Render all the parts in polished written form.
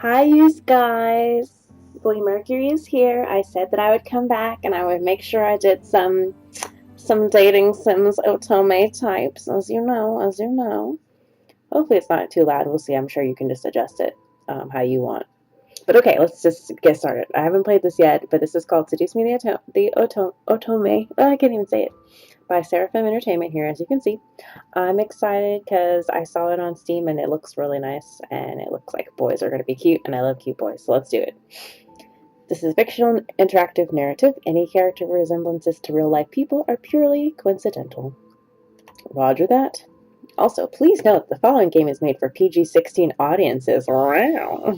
Hi, you guys. Boy Mercury is here. I said that I would come back and I would make sure I did some dating Sims Otome types, as you know. Hopefully it's not too loud. We'll see. I'm sure you can just adjust it how you want. But okay, let's just get started. I haven't played this yet, but this is called Seduce Me Otome. Oh, I can't even say it. By Seraphim Entertainment here, as you can see. I'm excited because I saw it on Steam and it looks really nice and it looks like boys are going to be cute and I love cute boys, so let's do it. This is a fictional interactive narrative. Any character resemblances to real life people are purely coincidental. Roger that. Also, please note the following game is made for PG-16 audiences. Wow.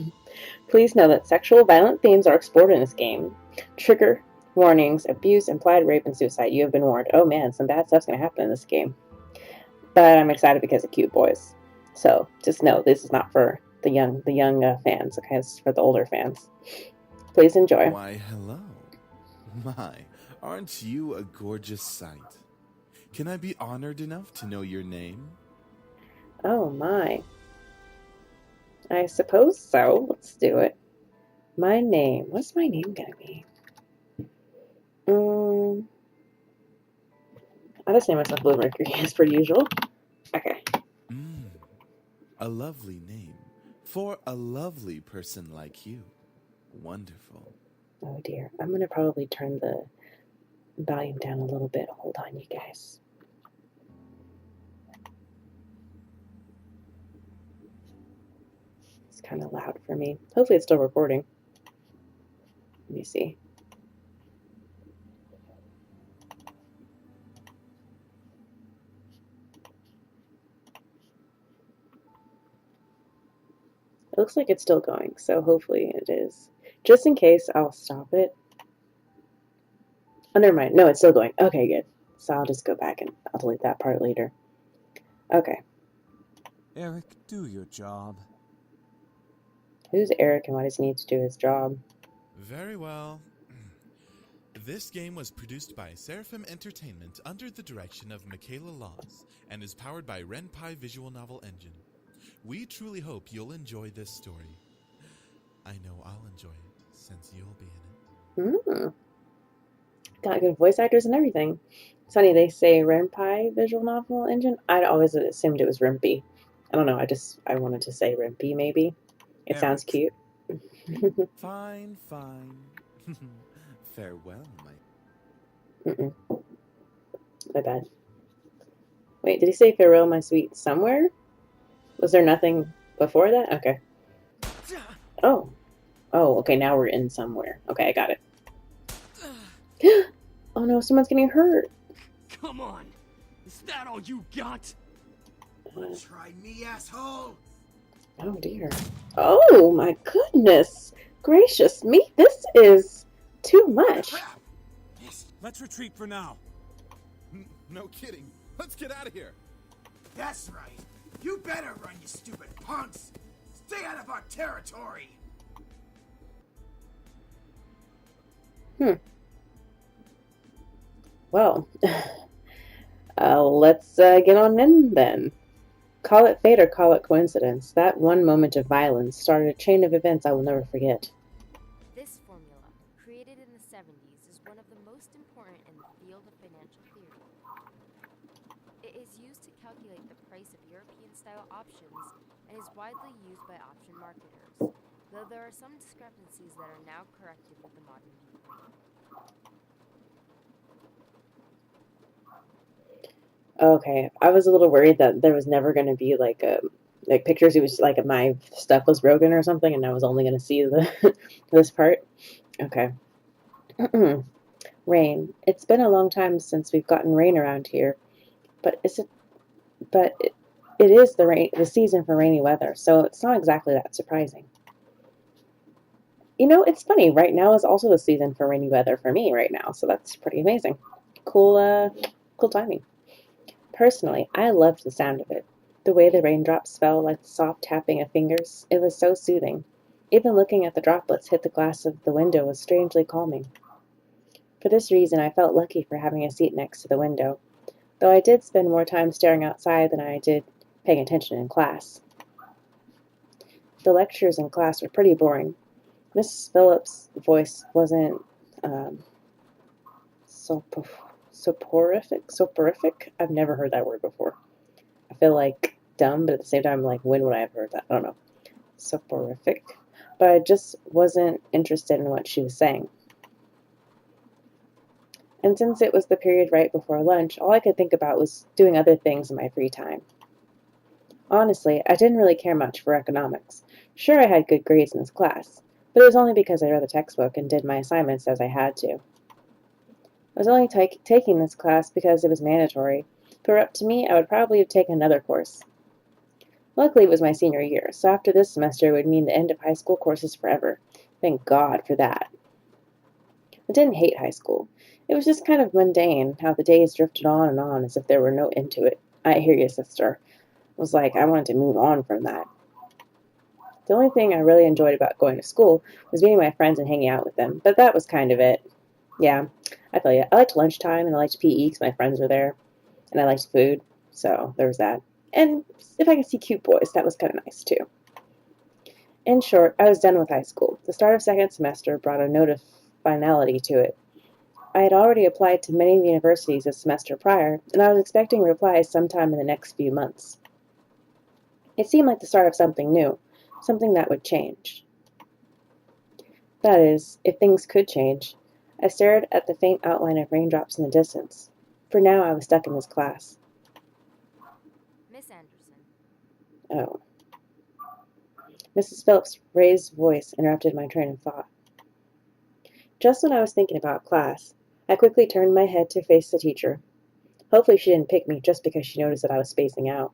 Please know that sexual violent themes are explored in this game. Trigger warnings, abuse, implied rape, and suicide. You have been warned. Oh man, some bad stuff's going to happen in this game. But I'm excited because of cute boys. So just know this is not for the young fans. Okay, it's for the older fans. Please enjoy. Why, hello. My, aren't you a gorgeous sight? Can I be honored enough to know your name? Oh my. I suppose so. Let's do it. My name. What's my name gonna be? I'll just name myself Blue Mercury as per usual. Okay. A lovely name for a lovely person like you. Wonderful. Oh dear. I'm gonna probably turn the volume down a little bit. Hold on, you guys. It's kind of loud for me. Hopefully it's still recording. Let me see. It looks like it's still going, so hopefully it is. Just in case, I'll stop it. Oh, never mind. No, it's still going. Okay, good. So I'll just go back and I'll delete that part later. Okay. Eric, do your job. Who's Eric and why does he need to do his job? Very well. This game was produced by Seraphim Entertainment under the direction of Michaela Laws and is powered by Ren'Py Visual Novel Engine. We truly hope you'll enjoy this story. I know I'll enjoy it since you'll be in it. Got good voice actors and everything. It's funny, they say Ren'Py Visual Novel Engine. I'd always assumed it was Rimpy. I don't know, I wanted to say Rimpy maybe. It sounds cute. Fine. Farewell, my... My bad. Wait, did he say farewell, my sweet somewhere? Was there nothing before that? Okay. Oh. Oh, okay, now we're in somewhere. Okay, I got it. Oh no, someone's getting hurt. Come on! Is that all you got? Try me, asshole! Oh dear. Oh my goodness gracious me, this is too much. Let's retreat for now. No kidding. Let's get out of here. That's right. You better run, you stupid punks! Stay out of our territory! Well, let's get on in then. Call it fate or call it coincidence. That one moment of violence started a chain of events I will never forget. This formula, created in the 70s, is one of the most important in the field of financial theory. It is used to calculate the price of European-style options and is widely used by option marketers, though there are some discrepancies that are now corrected with the modern view. Okay, I was a little worried that there was never going to be like pictures. It was like my stuff was broken or something, and I was only going to see the this part. Okay. Rain. It's been a long time since we've gotten rain around here, but it is the season for rainy weather, so it's not exactly that surprising. You know, it's funny. Right now is also the season for rainy weather for me right now, so that's pretty amazing. Cool timing. Personally, I loved the sound of it. The way the raindrops fell like the soft tapping of fingers, it was so soothing. Even looking at the droplets hit the glass of the window was strangely calming. For this reason, I felt lucky for having a seat next to the window, though I did spend more time staring outside than I did paying attention in class. The lectures in class were pretty boring. Mrs. Phillips' voice wasn't soporific. I've never heard that word before. I feel like dumb, but at the same time, like, when would I have heard that? I don't know. Soporific. But I just wasn't interested in what she was saying. And since it was the period right before lunch, all I could think about was doing other things in my free time. Honestly, I didn't really care much for economics. Sure, I had good grades in this class, but it was only because I read the textbook and did my assignments as I had to. I was only taking this class because it was mandatory. If it were up to me, I would probably have taken another course. Luckily, it was my senior year, so after this semester would mean the end of high school courses forever. Thank God for that. I didn't hate high school. It was just kind of mundane, how the days drifted on as if there were no end to it. I hear you, sister. It was like I wanted to move on from that. The only thing I really enjoyed about going to school was meeting my friends and hanging out with them, but that was kind of it. Yeah, I feel you. I liked lunchtime and I liked PE because my friends were there, and I liked food, so there was that. And if I could see cute boys, that was kind of nice too. In short, I was done with high school. The start of second semester brought a note of finality to it. I had already applied to many universities a semester prior, and I was expecting replies sometime in the next few months. It seemed like the start of something new, something that would change. That is, if things could change. I stared at the faint outline of raindrops in the distance. For now, I was stuck in this class. Miss Anderson. Oh. Mrs. Phillips' raised voice interrupted my train of thought. Just when I was thinking about class, I quickly turned my head to face the teacher. Hopefully she didn't pick me just because she noticed that I was spacing out.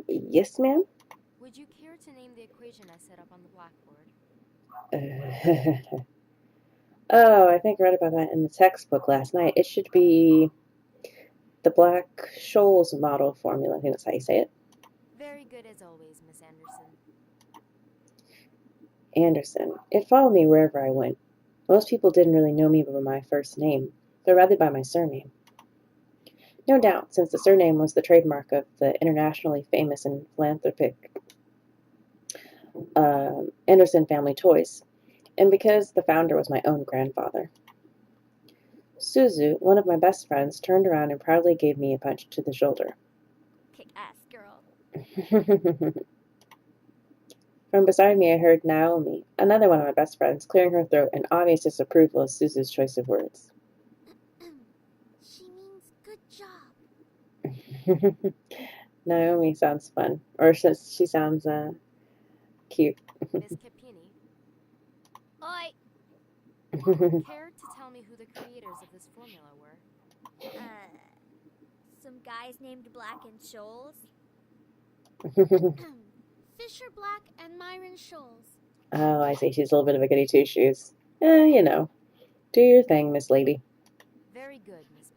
Yes, ma'am? Would you care to name the equation I set up on the blackboard? Oh, I think I read about that in the textbook last night. It should be the Black-Scholes model formula. I think that's how you say it. Very good as always, Miss Anderson. Anderson. It followed me wherever I went. Most people didn't really know me by my first name, but rather by my surname. No doubt, since the surname was the trademark of the internationally famous and philanthropic Anderson Family Toys, and because the founder was my own grandfather. Suzu, one of my best friends, turned around and proudly gave me a punch to the shoulder. Kick ass, girl. From beside me I heard Naomi, another one of my best friends, clearing her throat in obvious disapproval of Suzu's choice of words. She means good job. Naomi sounds fun. Or she sounds, cute. Miss Capini. Oi! Care to tell me who the creators of this formula were? Some guys named Black and Shoals. Fisher Black and Myron Shoals. Oh, I see. She's a little bit of a goody two-shoes. You know. Do your thing, Miss Lady. Very good, Miss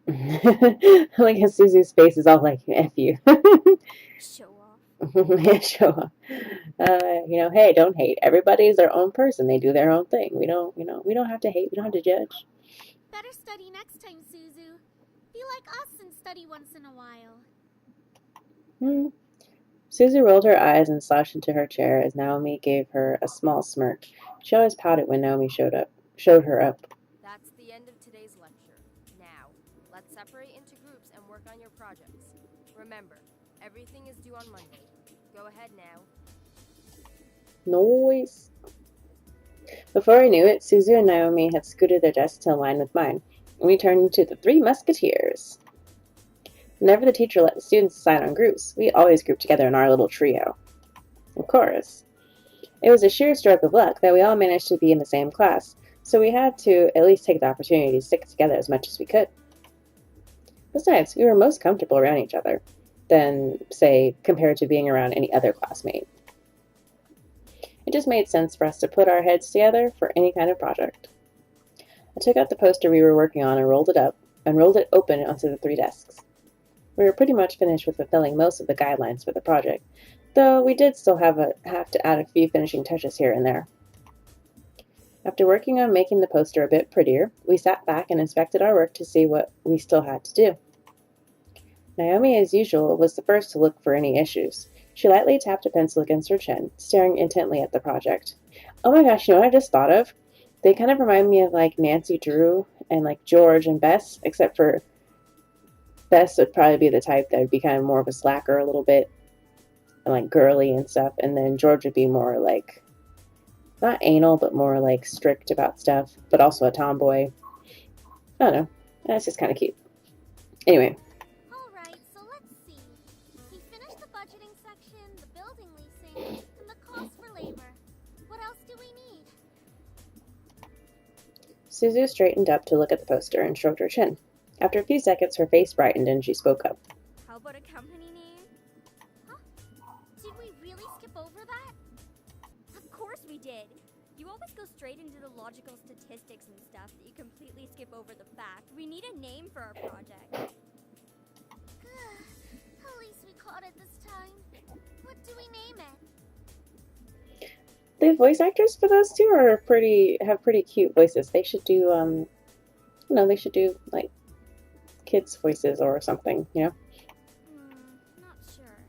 Patterson. Like Susie's face is all like, F you. Show off. Yeah, show off. Hey, don't hate. Everybody's their own person. They do their own thing. We don't have to hate. We don't have to judge. Better study next time, Suzu. Be like us and study once in a while. Susie rolled her eyes and slouched into her chair as Naomi gave her a small smirk. She always pouted when Naomi showed her up. That's the end of today's lecture. Now, let's separate into groups and work on your projects. Remember, everything is due on Monday. Go ahead now. Noise. Before I knew it, Suzu and Naomi had scooted their desks to align with mine, and we turned into the Three Musketeers. Whenever the teacher let the students decide on groups, we always grouped together in our little trio. Of course. It was a sheer stroke of luck that we all managed to be in the same class, so we had to at least take the opportunity to stick together as much as we could. Besides, we were most comfortable around each other than, say, compared to being around any other classmate. It just made sense for us to put our heads together for any kind of project. I took out the poster we were working on and rolled it open onto the 3 desks. We were pretty much finished with fulfilling most of the guidelines for the project, though we did still have to add a few finishing touches here and there. After working on making the poster a bit prettier, we sat back and inspected our work to see what we still had to do. Naomi, as usual, was the first to look for any issues. She lightly tapped a pencil against her chin, staring intently at the project. Oh my gosh, you know what I just thought of? They kind of remind me of like Nancy Drew and like George and Bess, except for Bess would probably be the type that would be kind of more of a slacker a little bit, and like girly and stuff, and then George would be more like not anal, but more like strict about stuff, but also a tomboy. I don't know. That's just kind of cute. Anyway, Alright, so let's see. We finished the budgeting section, the building leasing, and the cost for labor. What else do we need? Suzu straightened up to look at the poster and stroked her chin. After a few seconds, her face brightened and she spoke up. How about a company name? Did we really skip over that? Of course we did. You always go straight into the logical statistics and stuff that you completely skip over the fact. We need a name for our project. At least we caught it this time. What do we name it? The voice actors for those two have pretty cute voices. They should do they should do like kids' voices or something, you know? Not sure.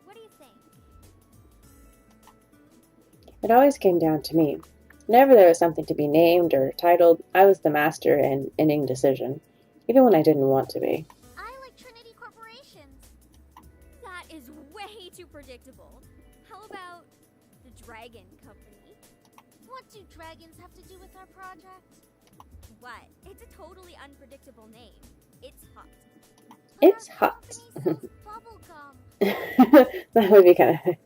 What do you think? It always came down to me. Whenever there was something to be named or titled, I was the master in ending decision, even when I didn't want to be. I like Trinity Corporations. That is way too predictable. How about the Dragon Company? What do dragons have to do with our project? What? It's a totally unpredictable name. It's hot. It's hot. Company sells bubblegum. That would be kind of...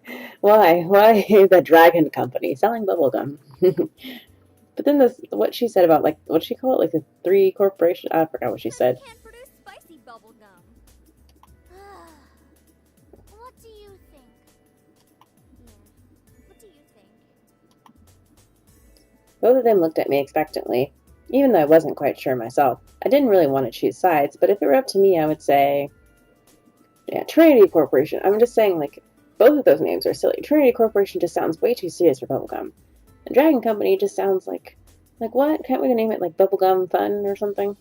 Why? Why the Dragon Company selling bubblegum? But then what she said about, like, what'd she call it? Like the 3 corporations? I forgot what she said. You can't produce spicy bubblegum. What do you think? Yeah. What do you think? Both of them looked at me expectantly, even though I wasn't quite sure myself. I didn't really want to choose sides, but if it were up to me, I would say... Yeah, Trinity Corporation. I'm just saying, like, both of those names are silly. Trinity Corporation just sounds way too serious for bubblegum. The Dragon Company just sounds like what? Can't we name it like Bubblegum Fun or something?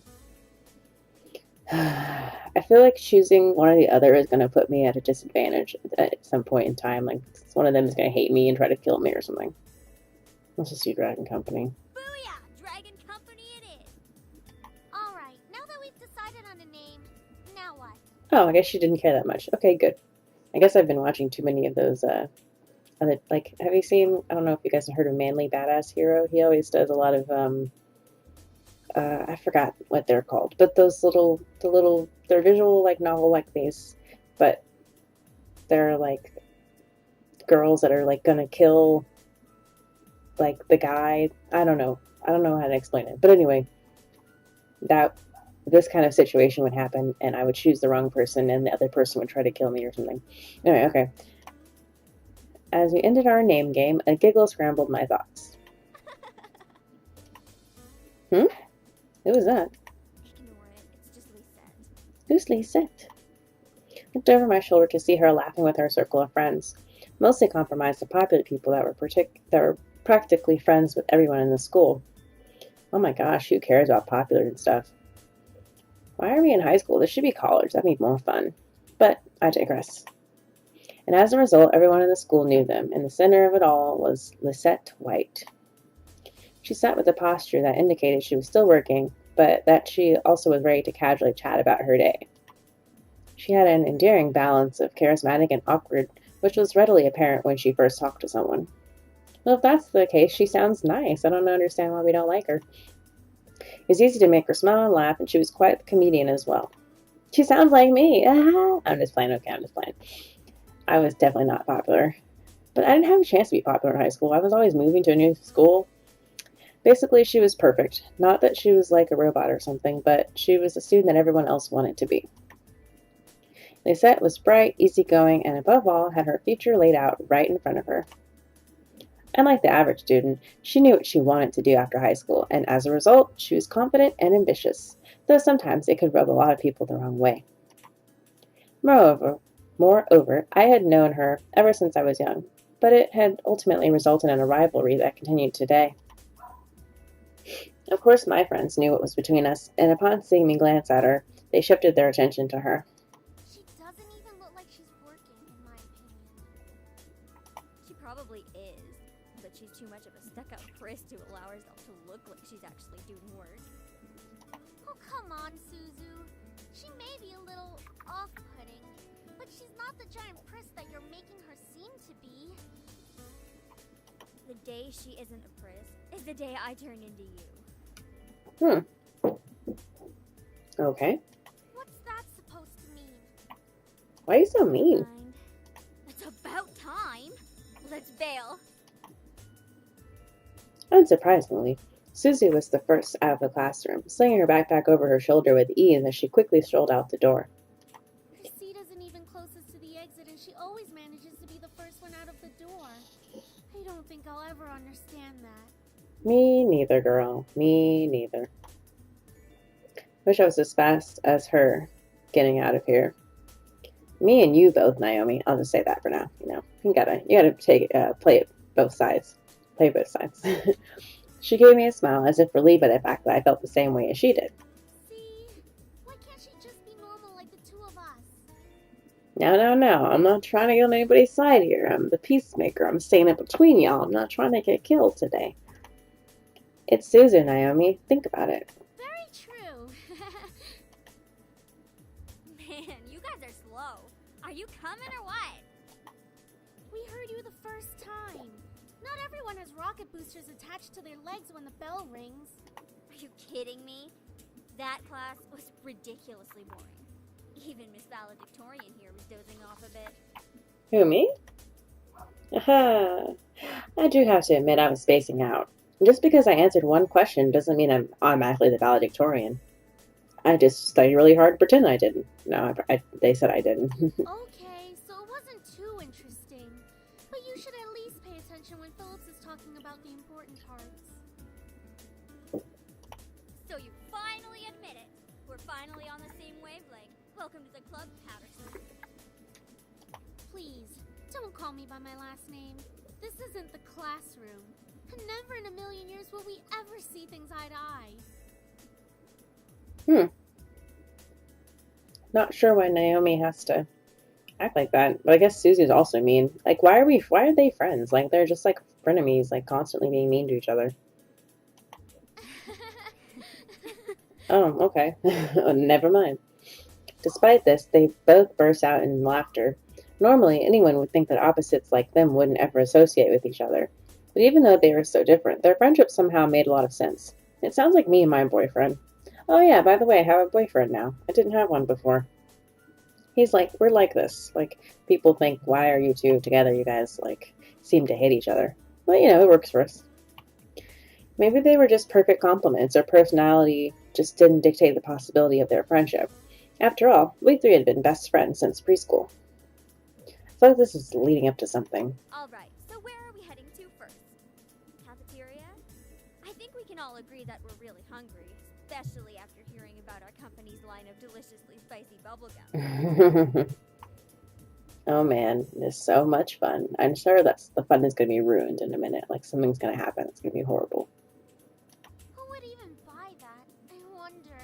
I feel like choosing one or the other is going to put me at a disadvantage at some point in time. Like, one of them is going to hate me and try to kill me or something. Let's just do Dragon Company. Booyah! Dragon Company it is! Alright, now that we've decided on a name, now what? Oh, I guess she didn't care that much. Okay, good. I guess I've been watching too many of those, other, like, have you seen, I don't know if you guys have heard of Manly Badass Hero? He always does a lot of, I forgot what they're called, but those they're visual, like, novel-like these, but they're, like, girls that are, like, gonna kill, like, the guy. I don't know how to explain it, but anyway, this kind of situation would happen, and I would choose the wrong person, and the other person would try to kill me or something. Anyway, okay. As we ended our name game, a giggle scrambled my thoughts. Who was that? Ignore it. It's just Lisette. Who's Lisette? Looked over my shoulder to see her laughing with her circle of friends, mostly compromised of popular people that were practically friends with everyone in the school. Oh my gosh, who cares about popular and stuff? Why are we in high school? This should be college. That'd be more fun. But I digress. And as a result, everyone in the school knew them, and the center of it all was Lisette White. She sat with a posture that indicated she was still working, but that she also was ready to casually chat about her day. She had an endearing balance of charismatic and awkward, which was readily apparent when she first talked to someone. Well, if that's the case, she sounds nice. I don't understand why we don't like her. It was easy to make her smile and laugh, and she was quite the comedian as well. She sounds like me. Ah! I'm just playing. Okay, I'm just playing. I was definitely not popular. But I didn't have a chance to be popular in high school. I was always moving to a new school. Basically, she was perfect. Not that she was like a robot or something, but she was the student that everyone else wanted to be. Lisette was bright, easygoing, and above all, had her future laid out right in front of her. Unlike the average student, she knew what she wanted to do after high school, and as a result, she was confident and ambitious, though sometimes it could rub a lot of people the wrong way. Moreover, I had known her ever since I was young, but it had ultimately resulted in a rivalry that continued today. Of course, my friends knew what was between us, and upon seeing me glance at her, they shifted their attention to her. She doesn't doesn't even look like she's working, in my opinion. She probably is, but she's too much of a stuck-up priss to allow herself to look like she's actually doing work. Oh, come on, Suzu. She may be a little off-putting, but she's not the giant priss that you're making her seem to be. The day she isn't a priss is the day I turn into you. Okay. What's that supposed to mean? Why are you so mean? Mind. It's about time. Let's bail. Unsurprisingly, Susie was the first out of the classroom, slinging her backpack over her shoulder with ease as she quickly strolled out the door. Her seat isn't even closest to the exit, and she always manages to be the first one out of the door. I don't think I'll ever understand that. Me neither, girl. Me neither. Wish I was as fast as her getting out of here. Me and you both, Naomi. I'll just say that for now. You gotta play it both sides. Play both sides. She gave me a smile as if relieved by the fact that I felt the same way as she did. See? Why can't she just be normal like the two of us? No. I'm not trying to get on anybody's side here. I'm the peacemaker. I'm staying in between y'all. I'm not trying to get killed today. It's Susan, Naomi. Think about it. Very true. Man, you guys are slow. Are you coming or what? We heard you the first time. Not everyone has rocket boosters attached to their legs when the bell rings. Are you kidding me? That class was ridiculously boring. Even Miss Valedictorian here was dozing off a bit. Who, me? Aha. I do have to admit I was spacing out. Just because I answered one question doesn't mean I'm automatically the valedictorian. I just studied really hard to pretend I didn't. No, they said I didn't. Okay, so it wasn't too interesting. But you should at least pay attention when Phillips is talking about the important parts. So you finally admit it. We're finally on the same wavelength. Welcome to the club, Patterson. Please, don't call me by my last name. This isn't the classroom. And never in a million years will we ever see things eye to eye. Not sure why Naomi has to act like that, but I guess Susie's also mean. Like, why are they friends? Like, they're just like frenemies, like constantly being mean to each other. Oh, okay. Never mind. Despite this, they both burst out in laughter. Normally, anyone would think that opposites like them wouldn't ever associate with each other. But even though they were so different, their friendship somehow made a lot of sense. It sounds like me and my boyfriend. Oh yeah, by the way, I have a boyfriend now. I didn't have one before. He's like, we're like this. Like, people think, why are you two together? You guys, like, seem to hate each other. Well, it works for us. Maybe they were just perfect complements. Their personality just didn't dictate the possibility of their friendship. After all, we three had been best friends since preschool. I thought this was leading up to something. Alright, so where are we heading to first? Cafeteria? I think we can all agree that we're really hungry, especially after hearing about our company's line of deliciously spicy bubblegum. Oh man, it's so much fun. I'm sure the fun is going to be ruined in a minute. Like, something's going to happen. It's going to be horrible. Who would even buy that? I wonder.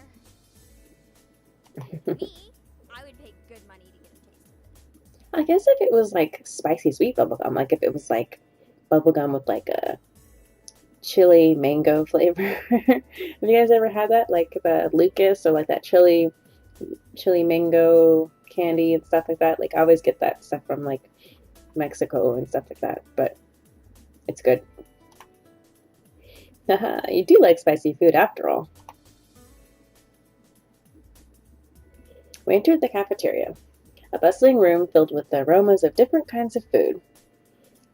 Me? I would pay good money to get a taste of it. I guess if it was like spicy sweet bubblegum, like if it was like bubblegum with like a chili mango flavor. Have you guys ever had that? Like the Lucas or like that chili mango candy and stuff like that? Like, I always get that stuff from like Mexico and stuff like that, but it's good. Haha, you do like spicy food after all. We entered the cafeteria, a bustling room filled with the aromas of different kinds of food.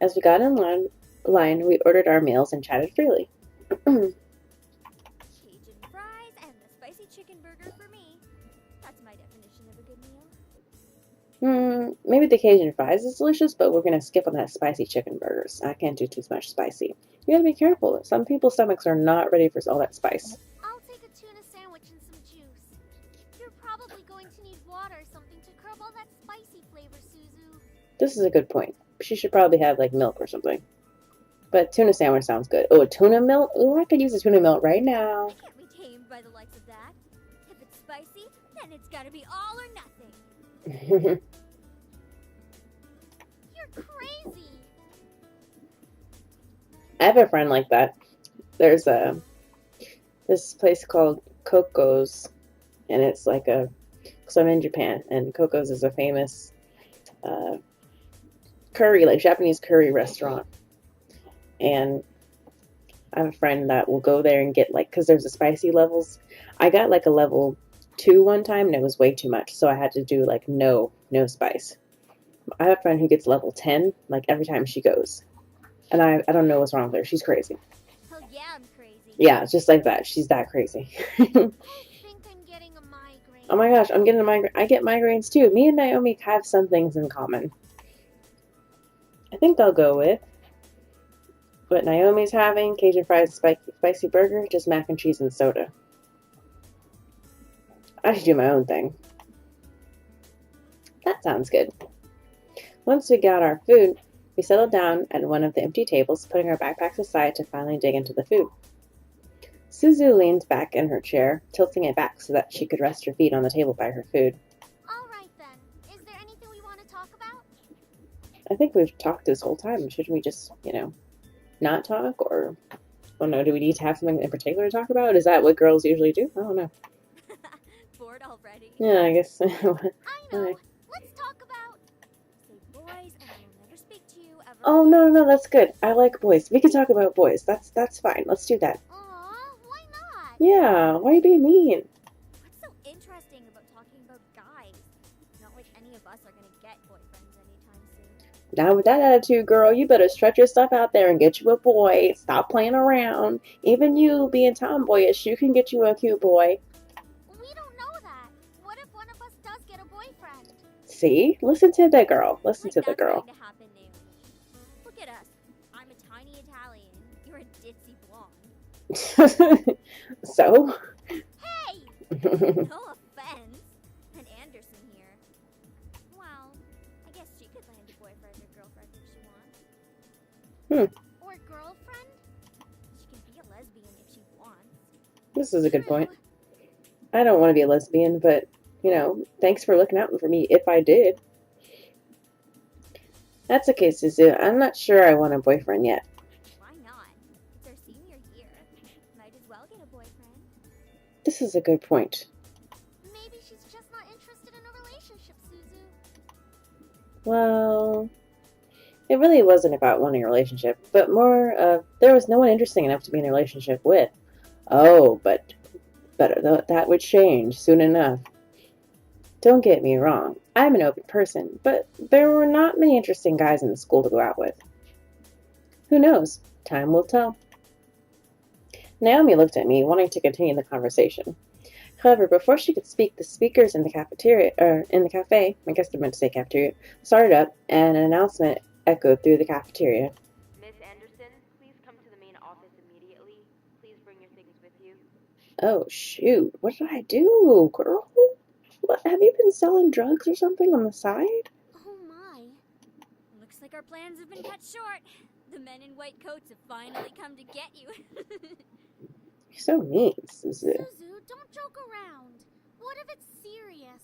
As we got in line, we ordered our meals and chatted freely. Cajun fries and the spicy chicken burger for me. That's my definition of a good meal. Maybe the Cajun fries is delicious, but we're going to skip on that spicy chicken burgers. I can't do too much spicy. You gotta be careful. Some people's stomachs are not ready for all that spice. I'll take a tuna sandwich and some juice. You're probably going to need water or something to curb all that spicy flavor, Suzu. This is a good point. She should probably have like milk or something. But tuna sandwich sounds good. Oh, a tuna milk? Oh, I could use a tuna milk right now. I can't be tamed by the likes of that. If it's spicy, then it's gotta be all or nothing. I have a friend like that. There's this place called Coco's, and it's like a. So I'm in Japan, and Coco's is a famous curry, like Japanese curry restaurant. And I have a friend that will go there and get like, because there's the spicy levels. I got like a level 2 one time, and it was way too much, so I had to do like no spice. I have a friend who gets level 10 like every time she goes, and I don't know what's wrong with her. She's crazy. Hell yeah, I'm crazy. Yeah, just like that. She's that crazy. I think I'm getting a migraine. Oh my gosh, I'm getting a migraine. I get migraines too. Me and Naomi have some things in common. I think I'll go with what Naomi's having: Cajun fries, spicy burger, just mac and cheese and soda. I should do my own thing. That sounds good. Once we got our food, we settled down at one of the empty tables, putting our backpacks aside to finally dig into the food. Suzu leaned back in her chair, tilting it back so that she could rest her feet on the table by her food. Alright then. Is there anything we want to talk about? I think we've talked this whole time. Shouldn't we just, not talk? Or, oh no, do we need to have something in particular to talk about? Is that what girls usually do? I don't know. Bored already? Yeah, I guess. I know. Alright. Let's talk about... Say boys, and I will never speak to you ever Oh, again. no, that's good. I like boys. We can talk about boys. That's fine. Let's do that. Aw, why not? Yeah, why are you being mean? What's so interesting about talking about guys? Not like any of us are gonna get boyfriends anytime soon. Now with that attitude, girl, you better stretch yourself out there and get you a boy. Stop playing around. Even you being tomboyish, you can get you a cute boy. We don't know that. What if one of us does get a boyfriend? See? Listen to the girl. Listen Like to the that's girl. going to happen, Naomi. Look at us. I'm a tiny Italian. You're a ditzy blonde. So? Hey! No offense. And Anderson here. Well, I guess she could land a boyfriend or girlfriend if she wants. Or girlfriend? She can be a lesbian if she wants. This is a good True. point. I don't want to be a lesbian, but, thanks for looking out for me if I did. That's okay, Suzu. I'm not sure I want a boyfriend yet. Why not? It's our senior year. Might as well get a boyfriend. This is a good point. Maybe she's just not interested in a relationship, Suzu. Well, it really wasn't about wanting a relationship, but more of there was no one interesting enough to be in a relationship with. Oh, but that would change soon enough. Don't get me wrong, I'm an open person, but there were not many interesting guys in the school to go out with. Who knows? Time will tell. Naomi looked at me, wanting to continue the conversation. However, before she could speak, the speakers in the cafe, I guess I meant to say cafeteria, started up, and an announcement echoed through the cafeteria. Miss Anderson, please come to the main office immediately. Please bring your things with you. Oh, shoot. What did I do, girl? What, have you been selling drugs or something on the side? Oh my. Looks like our plans have been cut short. The men in white coats have finally come to get you. You're so mean, Suzu. Suzu, don't joke around. What if it's serious?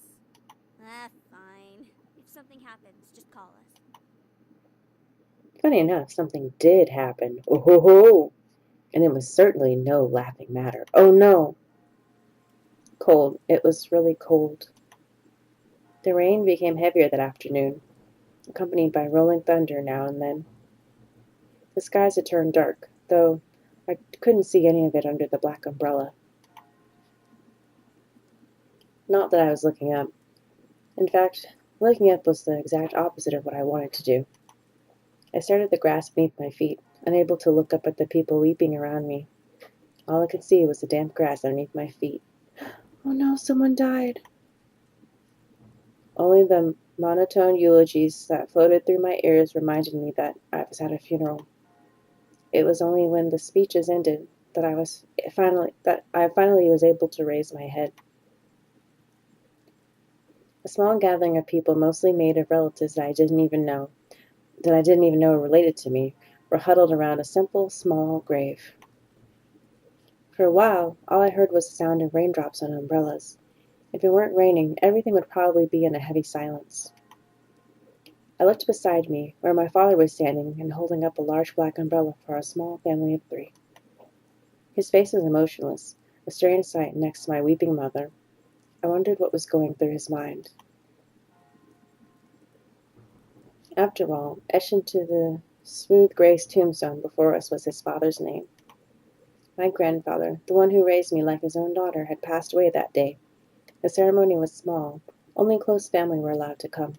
Fine. If something happens, just call us. Funny enough, something did happen. Oh ho ho! And it was certainly no laughing matter. Oh no! Cold. It was really cold. The rain became heavier that afternoon, accompanied by rolling thunder now and then. The skies had turned dark, though I couldn't see any of it under the black umbrella. Not that I was looking up. In fact, looking up was the exact opposite of what I wanted to do. I stared at the grass beneath my feet, unable to look up at the people weeping around me. All I could see was the damp grass underneath my feet. Oh no, someone died. Only the monotone eulogies that floated through my ears reminded me that I was at a funeral. It was only when the speeches ended that I finally was able to raise my head. A small gathering of people, mostly made of relatives that I didn't even know were related to me, were huddled around a simple, small grave. For a while, all I heard was the sound of raindrops on umbrellas. If it weren't raining, everything would probably be in a heavy silence. I looked beside me, where my father was standing and holding up a large black umbrella for our small family of 3. His face was emotionless, a strange sight next to my weeping mother. I wondered what was going through his mind. After all, etched into the smooth gray tombstone before us was his father's name. My grandfather, the one who raised me like his own daughter, had passed away that day. The ceremony was small. Only close family were allowed to come.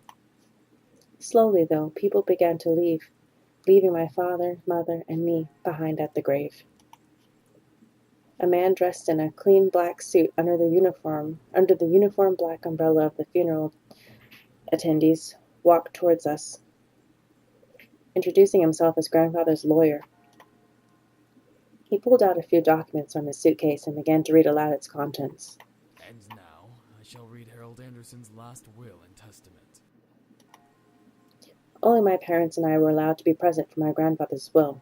Slowly, though, people began to leave, leaving my father, mother, and me behind at the grave. A man dressed in a clean black suit under the uniform black umbrella of the funeral attendees, walked towards us, introducing himself as grandfather's lawyer. He pulled out a few documents from his suitcase and began to read aloud its contents. And now, I shall read Harold Anderson's last will and testament. Only my parents and I were allowed to be present for my grandfather's will.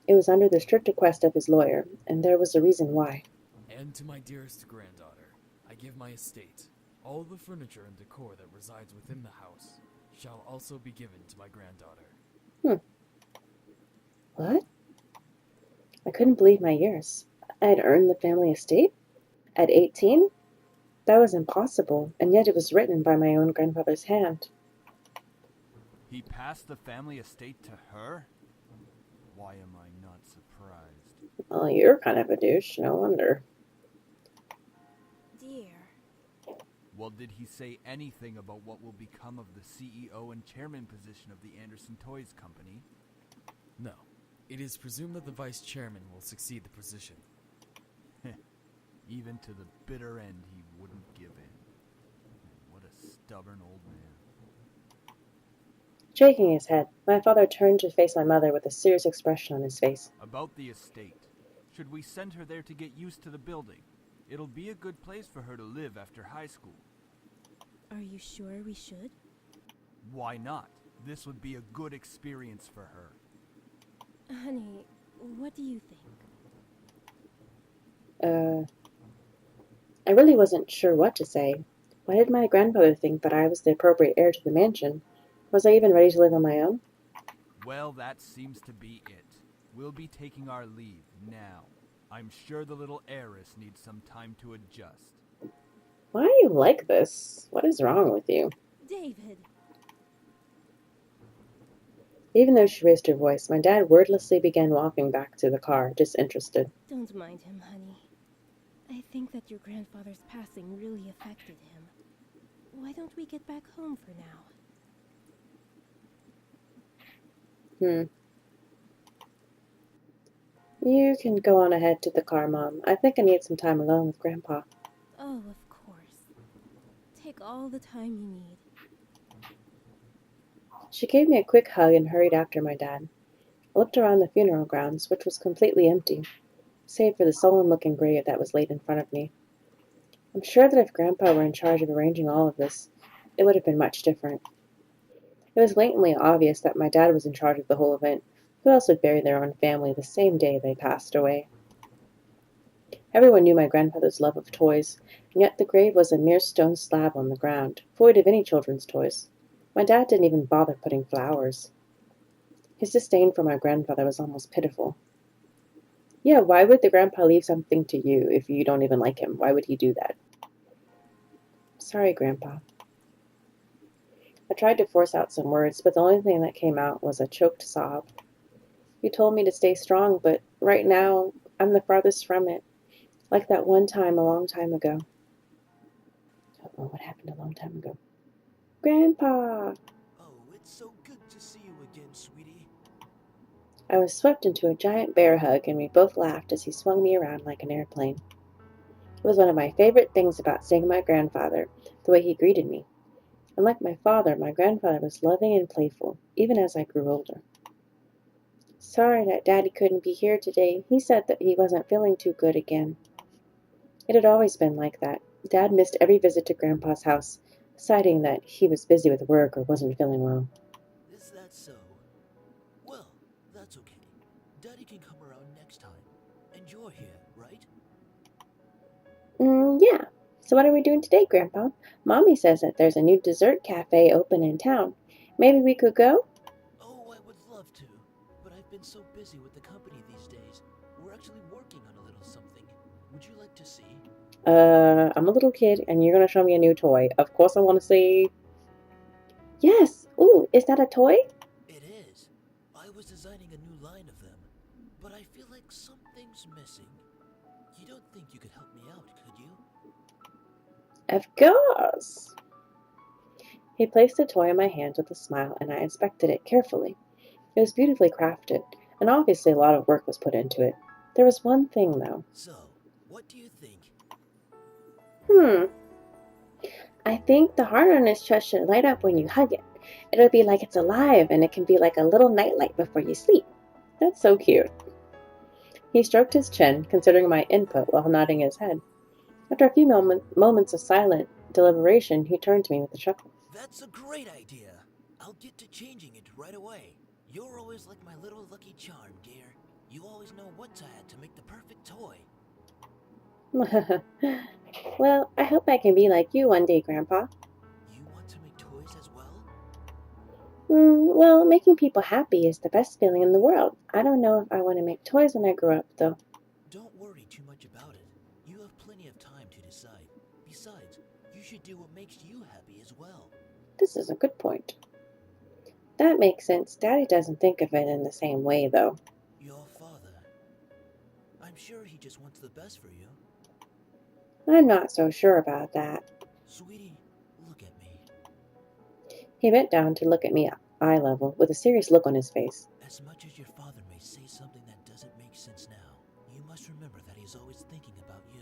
It was under the strict request of his lawyer, and there was a reason why. And to my dearest granddaughter, I give my estate. All the furniture and decor that resides within the house shall also be given to my granddaughter. What? I couldn't believe my ears. I had earned the family estate? At 18? That was impossible, and yet it was written by my own grandfather's hand. He passed the family estate to her? Why am I not surprised? Well, you're kind of a douche, no wonder. Dear. Well, did he say anything about what will become of the CEO and chairman position of the Anderson Toys Company? No. It is presumed that the vice chairman will succeed the position. Even to the bitter end, he wouldn't give in. What a stubborn old man. Shaking his head, my father turned to face my mother with a serious expression on his face. About the estate. Should we send her there to get used to the building? It'll be a good place for her to live after high school. Are you sure we should? Why not? This would be a good experience for her. Honey, what do you think? I really wasn't sure what to say. Why did my grandfather think that I was the appropriate heir to the mansion? Was I even ready to live on my own? Well, that seems to be it. We'll be taking our leave now. I'm sure the little heiress needs some time to adjust. Why are you like this? What is wrong with you? David! Even though she raised her voice, my dad wordlessly began walking back to the car, disinterested. Don't mind him, honey. I think that your grandfather's passing really affected him. Why don't we get back home for now? You can go on ahead to the car, Mom. I think I need some time alone with Grandpa. Oh, of course. Take all the time you need. She gave me a quick hug and hurried after my dad. I looked around the funeral grounds, which was completely empty, save for the solemn-looking grave that was laid in front of me. I'm sure that if Grandpa were in charge of arranging all of this, it would have been much different. It was blatantly obvious that my dad was in charge of the whole event. Who else would bury their own family the same day they passed away? Everyone knew my grandfather's love of toys, and yet the grave was a mere stone slab on the ground, void of any children's toys. My dad didn't even bother putting flowers. His disdain for my grandfather was almost pitiful. Yeah, why would the grandpa leave something to you if you don't even like him? Why would he do that? Sorry, Grandpa. I tried to force out some words, but the only thing that came out was a choked sob. You told me to stay strong, but right now, I'm the farthest from it. Like that one time a long time ago. Uh-oh, what happened a long time ago? Grandpa! Oh, it's so good to see you again, sweetie. I was swept into a giant bear hug, and we both laughed as he swung me around like an airplane. It was one of my favorite things about seeing my grandfather, the way he greeted me. Unlike my father, my grandfather was loving and playful, even as I grew older. Sorry that Daddy couldn't be here today. He said that he wasn't feeling too good again. It had always been like that. Dad missed every visit to Grandpa's house, citing that he was busy with work or wasn't feeling well. Is that so? Well, that's okay. Daddy can come around next time. And you're here, right? Yeah. So what are we doing today, Grandpa? Mommy says that there's a new dessert cafe open in town, Maybe we could go? Oh, I would love to, but I've been so busy with the company these days. We're actually working on a little something. Would you like to see? I'm a little kid and you're gonna show me a new toy. Of course I want to see. Yes! Ooh, is that a toy? It is. I was designing a new line of them, but I feel like something's missing. You don't think you could help me out, could you? Of course! He placed the toy in my hands with a smile and I inspected it carefully. It was beautifully crafted, and obviously a lot of work was put into it. There was one thing though. So, what do you think? I think the heart on his chest should light up when you hug it. It'll be like it's alive and it can be like a little nightlight before you sleep. That's so cute. He stroked his chin, considering my input while nodding his head. After a few moments of silent deliberation, he turned to me with a chuckle. That's a great idea. I'll get to changing it right away. You're always like my little lucky charm, dear. You always know what to add to make the perfect toy. Well, I hope I can be like you one day, Grandpa. You want to make toys as well? Well, making people happy is the best feeling in the world. I don't know if I want to make toys when I grow up, though. Don't worry too much about it. You have plenty of time to decide. Besides, you should do what makes you happy as well. This is a good point. That makes sense. Daddy doesn't think of it in the same way, though. Your father. I'm sure he just wants the best for you. I'm not so sure about that. Sweetie, look at me. He bent down to look at me eye level, with a serious look on his face. As much as your father may say something that doesn't make sense now, you must remember that he's always thinking about you.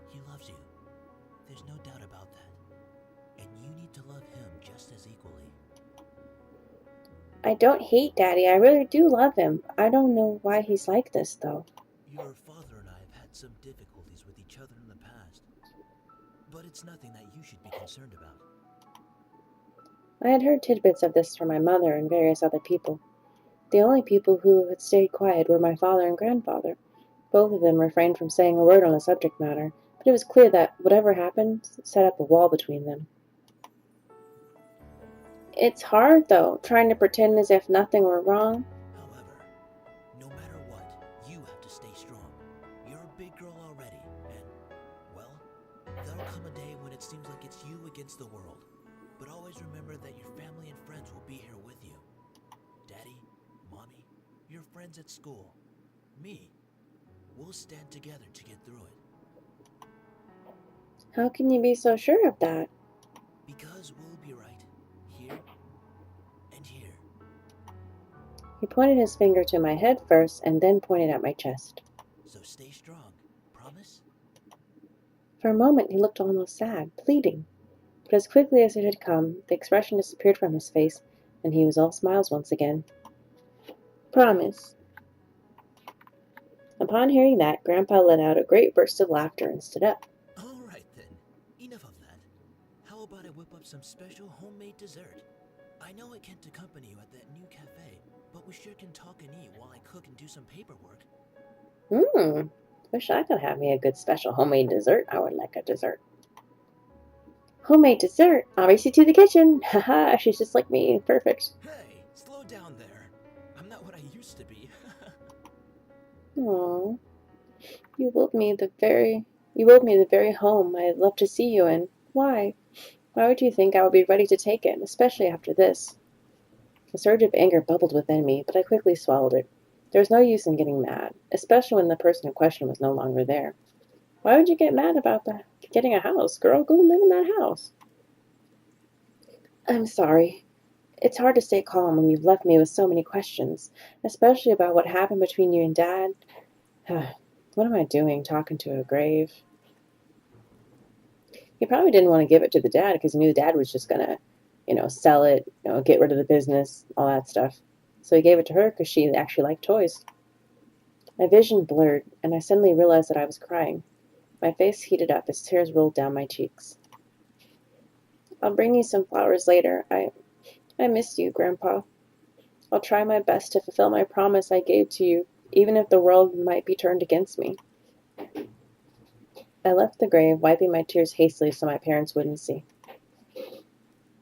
He loves you. There's no doubt about that. And you need to love him just as equally. I don't hate Daddy. I really do love him. I don't know why he's like this, though. Your father and I have had some difficulties with each other in the past. But it's nothing that you should be concerned about. I had heard tidbits of this from my mother and various other people. The only people who had stayed quiet were my father and grandfather. Both of them refrained from saying a word on the subject matter, but it was clear that whatever happened set up a wall between them. It's hard, though, trying to pretend as if nothing were wrong. However, no matter what, you have to stay strong. You're a big girl already, and, well, there'll come a day when it seems like it's you against the world. But always remember that your family and friends will be here with you. Daddy, Mommy, your friends at school, me. We'll stand together to get through it. How can you be so sure of that? Because we'll be right. Here and here. He pointed his finger to my head first and then pointed at my chest. So stay strong. Promise? For a moment he looked almost sad, pleading. But as quickly as it had come, the expression disappeared from his face, and he was all smiles once again. Promise. Upon hearing that, Grandpa let out a great burst of laughter and stood up. All right then. Enough of that. How about I whip up some special homemade dessert? I know I can't accompany you at that new cafe, but we sure can talk and eat while I cook and do some paperwork. Wish I could have me a good special homemade dessert. I would like a dessert. Homemade dessert? I'll race you to the kitchen. Haha, she's just like me. Perfect. Hey, slow down there. I'm not what I used to be. Aww. You willed me the very home I'd love to see you in. Why? Why would you think I would be ready to take it, especially after this? A surge of anger bubbled within me, but I quickly swallowed it. There was no use in getting mad, especially when the person in question was no longer there. Why would you get mad about getting a house? Girl, go live in that house. I'm sorry. It's hard to stay calm when you've left me with so many questions, especially about what happened between you and Dad. What am I doing, talking to a grave? He probably didn't want to give it to the dad because he knew the dad was just gonna, sell it, get rid of the business, all that stuff. So he gave it to her because she actually liked toys. My vision blurred, and I suddenly realized that I was crying. My face heated up as tears rolled down my cheeks. I'll bring you some flowers later. I miss you, Grandpa. I'll try my best to fulfill my promise I gave to you, even if the world might be turned against me. I left the grave, wiping my tears hastily so my parents wouldn't see.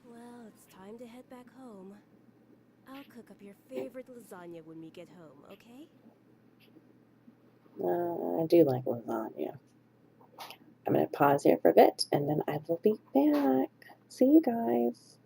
Well, it's time to head back home. I'll cook up your favorite lasagna when we get home, okay? I do like lasagna. I'm going to pause here for a bit, and then I will be back. See you guys.